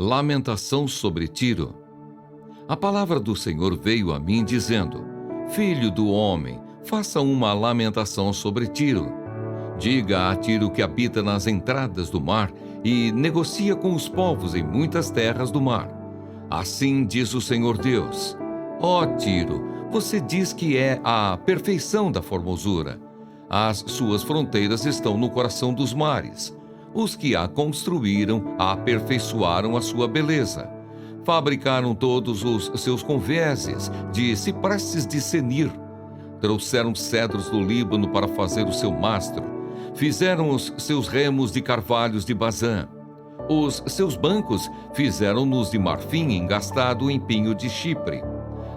Lamentação sobre Tiro. A palavra do Senhor veio a mim dizendo: Filho do homem, faça uma lamentação sobre Tiro. Diga a Tiro que habita nas entradas do mar e negocia com os povos em muitas terras do mar. Assim diz o Senhor Deus: Ó Tiro, você diz que é a perfeição da formosura. As suas fronteiras estão no coração dos mares. Os que a construíram aperfeiçoaram a sua beleza. Fabricaram todos os seus convéses de ciprestes de Senir. Trouxeram cedros do Líbano para fazer o seu mastro. Fizeram os seus remos de carvalhos de Bazã. Os seus bancos fizeram-nos de marfim engastado em pinho de Chipre.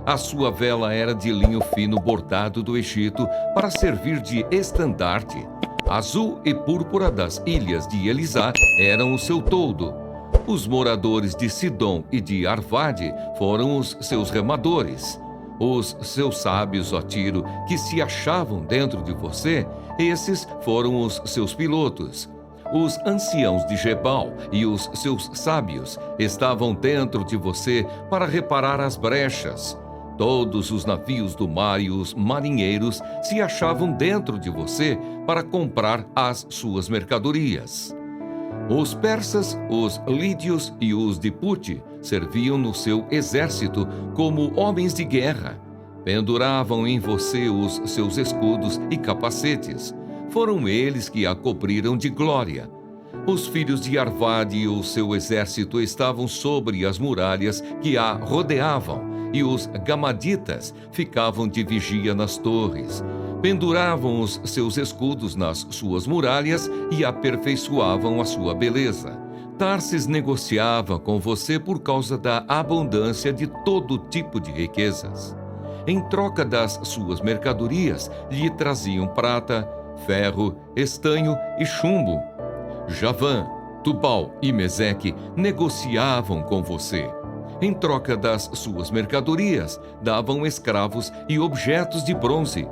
A sua vela era de linho fino bordado do Egito para servir de estandarte. Azul e púrpura das ilhas de Elisá eram o seu toldo. Os moradores de Sidom e de Arvade foram os seus remadores. Os seus sábios, ó Tiro, que se achavam dentro de você, esses foram os seus pilotos. Os anciãos de Gebal e os seus sábios estavam dentro de você para reparar as brechas. Todos os navios do mar e os marinheiros se achavam dentro de você para comprar as suas mercadorias. Os persas, os lídios e os de Pute serviam no seu exército como homens de guerra. Penduravam em você os seus escudos e capacetes. Foram eles que a cobriram de glória. Os filhos de Arvade e o seu exército estavam sobre as muralhas que a rodeavam, e os gamaditas ficavam de vigia nas torres. Penduravam os seus escudos nas suas muralhas e aperfeiçoavam a sua beleza. Tarsis negociava com você por causa da abundância de todo tipo de riquezas. Em troca das suas mercadorias, lhe traziam prata, ferro, estanho e chumbo. Javã, Tubal e Meseque negociavam com você. Em troca das suas mercadorias, davam escravos e objetos de bronze.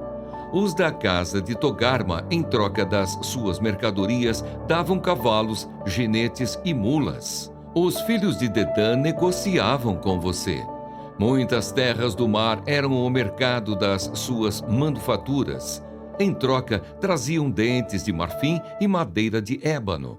Os da casa de Togarma, em troca das suas mercadorias, davam cavalos, jinetes e mulas. Os filhos de Dedã negociavam com você. Muitas terras do mar eram o mercado das suas manufaturas. Em troca, traziam dentes de marfim e madeira de ébano.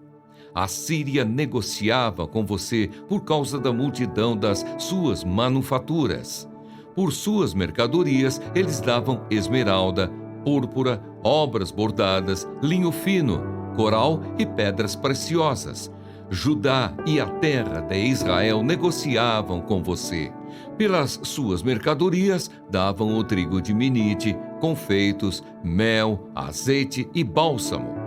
A Síria negociava com você por causa da multidão das suas manufaturas. Por suas mercadorias, eles davam esmeralda, púrpura, obras bordadas, linho fino, coral e pedras preciosas. Judá e a terra de Israel negociavam com você. Pelas suas mercadorias, davam o trigo de Minite, confeitos, mel, azeite e bálsamo.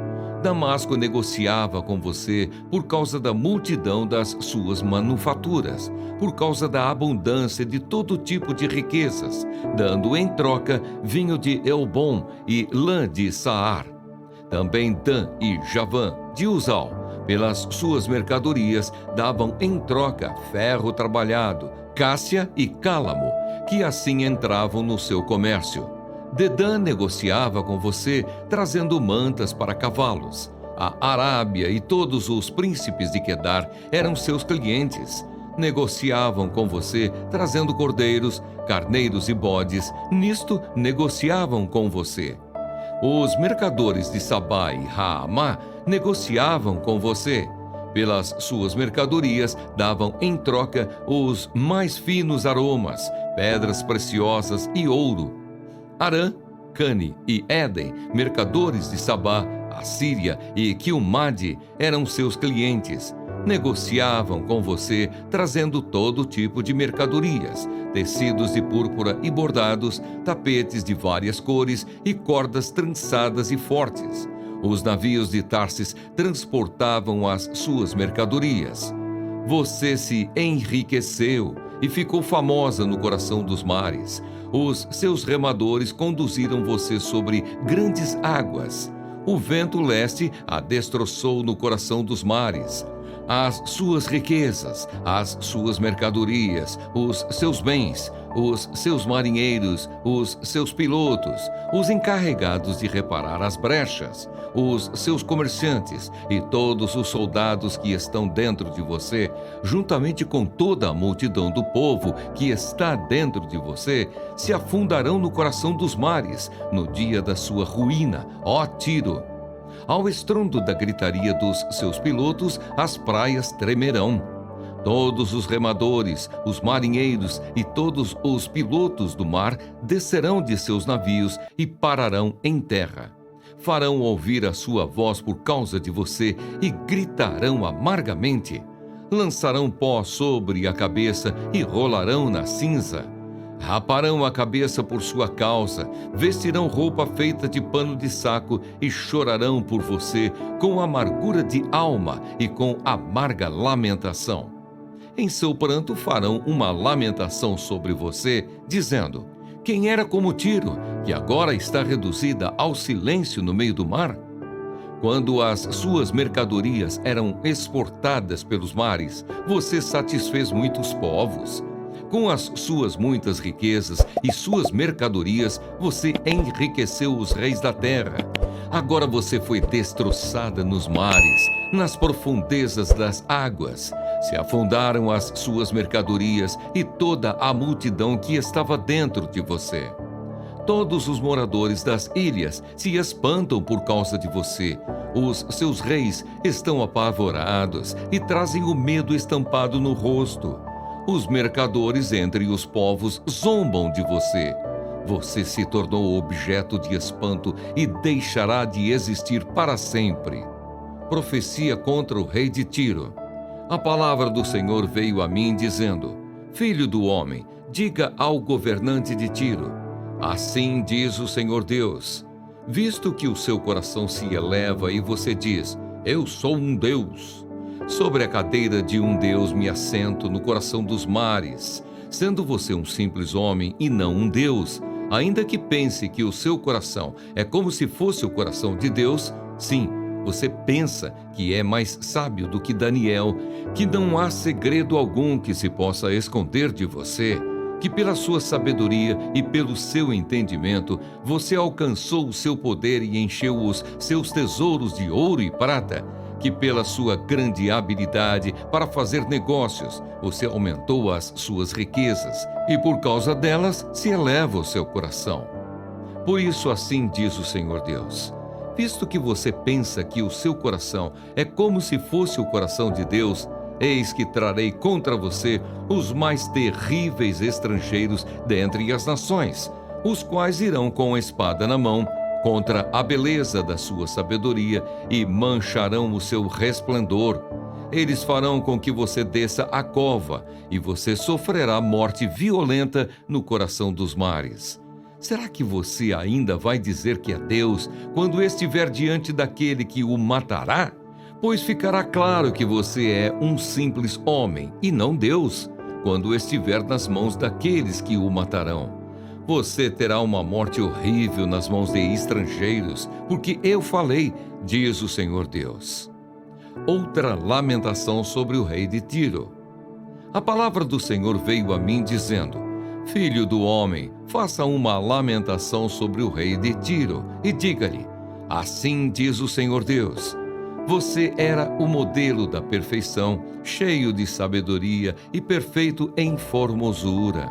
Damasco negociava com você por causa da multidão das suas manufaturas, por causa da abundância de todo tipo de riquezas, dando em troca vinho de Elbom e lã de Saar. Também Dan e Javã de Uzal, pelas suas mercadorias, davam em troca ferro trabalhado, cássia e cálamo, que assim entravam no seu comércio. Dedã negociava com você, trazendo mantas para cavalos. A Arábia e todos os príncipes de Quedar eram seus clientes. Negociavam com você, trazendo cordeiros, carneiros e bodes. Nisto, negociavam com você. Os mercadores de Sabá e Raamá negociavam com você. Pelas suas mercadorias, davam em troca os mais finos aromas, pedras preciosas e ouro. Arã, Cane e Éden, mercadores de Sabá, Assíria e Quilmade, eram seus clientes. Negociavam com você, trazendo todo tipo de mercadorias, tecidos de púrpura e bordados, tapetes de várias cores e cordas trançadas e fortes. Os navios de Tarsis transportavam as suas mercadorias. Você se enriqueceu e ficou famosa no coração dos mares. Os seus remadores conduziram você sobre grandes águas. O vento leste a destroçou no coração dos mares. as suas riquezas, as suas mercadorias, os seus bens, os seus marinheiros, os seus pilotos, os encarregados de reparar as brechas, os seus comerciantes e todos os soldados que estão dentro de você, juntamente com toda a multidão do povo que está dentro de você, se afundarão no coração dos mares, no dia da sua ruína, ó Tiro. Ao estrondo da gritaria dos seus pilotos, as praias tremerão. Todos os remadores, os marinheiros e todos os pilotos do mar descerão de seus navios e pararão em terra. Farão ouvir a sua voz por causa de você e gritarão amargamente. Lançarão pó sobre a cabeça e rolarão na cinza. Raparão a cabeça por sua causa, vestirão roupa feita de pano de saco e chorarão por você com amargura de alma e com amarga lamentação. Em seu pranto farão uma lamentação sobre você, dizendo: quem era como Tiro, que agora está reduzida ao silêncio no meio do mar? Quando as suas mercadorias eram exportadas pelos mares, você satisfez muitos povos. Com as suas muitas riquezas e suas mercadorias, você enriqueceu os reis da terra. Agora você foi destroçada nos mares, nas profundezas das águas. Se afundaram as suas mercadorias e toda a multidão que estava dentro de você. Todos os moradores das ilhas se espantam por causa de você. Os seus reis estão apavorados e trazem o medo estampado no rosto. Os mercadores entre os povos zombam de você. Você se tornou objeto de espanto e deixará de existir para sempre. Profecia contra o rei de Tiro. A palavra do Senhor veio a mim dizendo: Filho do homem, diga ao governante de Tiro: assim diz o Senhor Deus, visto que o seu coração se eleva e você diz: eu sou um Deus. Sobre a cadeira de um Deus me assento no coração dos mares, sendo você um simples homem e não um Deus, ainda que pense que o seu coração é como se fosse o coração de Deus, sim, você pensa que é mais sábio do que Daniel, que não há segredo algum que se possa esconder de você, que pela sua sabedoria e pelo seu entendimento, você alcançou o seu poder e encheu os seus tesouros de ouro e prata, que pela sua grande habilidade para fazer negócios, você aumentou as suas riquezas, e por causa delas se eleva o seu coração. Por isso assim diz o Senhor Deus: visto que você pensa que o seu coração é como se fosse o coração de Deus, eis que trarei contra você os mais terríveis estrangeiros dentre as nações, os quais irão com a espada na mão contra a beleza da sua sabedoria e mancharão o seu resplendor. Eles farão com que você desça a cova e você sofrerá morte violenta no coração dos mares. Será que você ainda vai dizer que é Deus quando estiver diante daquele que o matará? Pois ficará claro que você é um simples homem e não Deus, quando estiver nas mãos daqueles que o matarão. Você terá uma morte horrível nas mãos de estrangeiros, porque eu falei, diz o Senhor Deus. Outra lamentação sobre o rei de Tiro. A palavra do Senhor veio a mim dizendo: Filho do homem, faça uma lamentação sobre o rei de Tiro e diga-lhe: assim diz o Senhor Deus. Você era o modelo da perfeição, cheio de sabedoria e perfeito em formosura.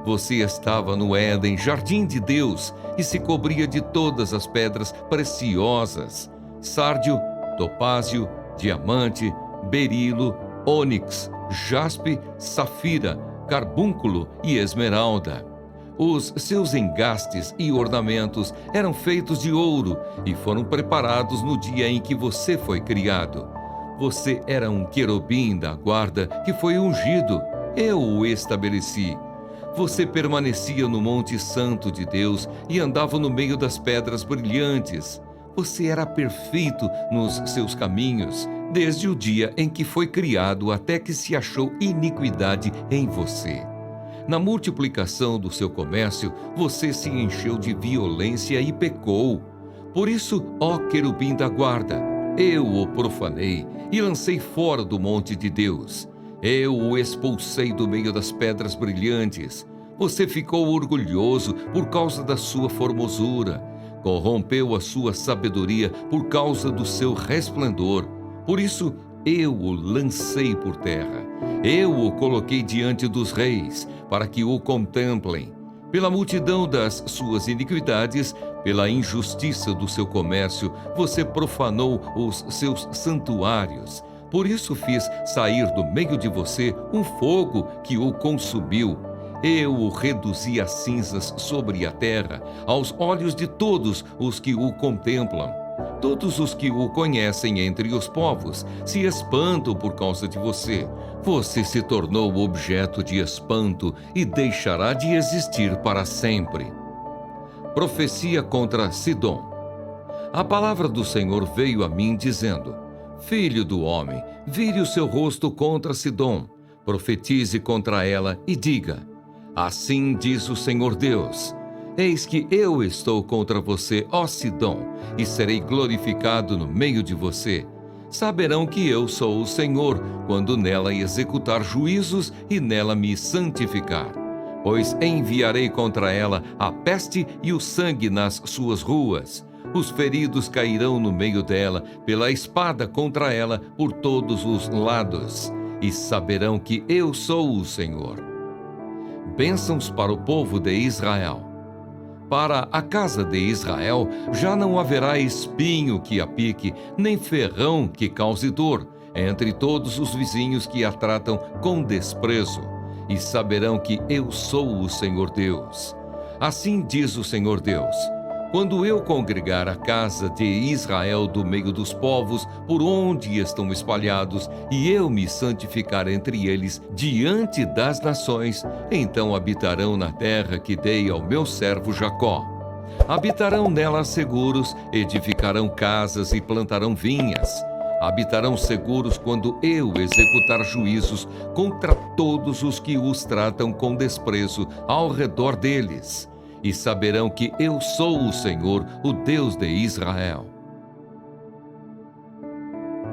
Você estava no Éden, jardim de Deus, e se cobria de todas as pedras preciosas: sárdio, topázio, diamante, berilo, ônix, jaspe, safira, carbúnculo e esmeralda. Os seus engastes e ornamentos eram feitos de ouro e foram preparados no dia em que você foi criado. Você era um querubim da guarda que foi ungido. Eu o estabeleci. Você permanecia no Monte Santo de Deus e andava no meio das pedras brilhantes. Você era perfeito nos seus caminhos, desde o dia em que foi criado até que se achou iniquidade em você. Na multiplicação do seu comércio, você se encheu de violência e pecou. Por isso, ó querubim da guarda, Eu o profanei e lancei fora do monte de Deus. Eu o expulsei do meio das pedras brilhantes. Você ficou orgulhoso por causa da sua formosura. Corrompeu a sua sabedoria por causa do seu resplendor. Por isso, eu o lancei por terra. Eu o coloquei diante dos reis, para que o contemplem. Pela multidão das suas iniquidades, pela injustiça do seu comércio, você profanou os seus santuários. Por isso fiz sair do meio de você um fogo que o consumiu. Eu o reduzi a cinzas sobre a terra, aos olhos de todos os que o contemplam. Todos os que o conhecem entre os povos se espantam por causa de você. Você se tornou objeto de espanto e deixará de existir para sempre. Profecia contra Sidom. A palavra do Senhor veio a mim dizendo: Filho do homem, vire o seu rosto contra Sidom, profetize contra ela e diga: Assim diz o Senhor Deus: Eis que eu estou contra você, ó Sidom, e serei glorificado no meio de você. Saberão que eu sou o Senhor, quando nela executar juízos e nela me santificar. Pois enviarei contra ela a peste e o sangue nas suas ruas. Os feridos cairão no meio dela, pela espada contra ela por todos os lados. E saberão que eu sou o Senhor. Bênçãos para o povo de Israel. Para a casa de Israel já não haverá espinho que a pique, nem ferrão que cause dor, entre todos os vizinhos que a tratam com desprezo. E saberão que eu sou o Senhor Deus. Assim diz o Senhor Deus: quando eu congregar a casa de Israel do meio dos povos por onde estão espalhados, e eu me santificar entre eles diante das nações, então habitarão na terra que dei ao meu servo Jacó. Habitarão nela seguros, edificarão casas e plantarão vinhas. Habitarão seguros quando eu executar juízos contra todos os que os tratam com desprezo ao redor deles. E saberão que eu sou o Senhor, o Deus de Israel.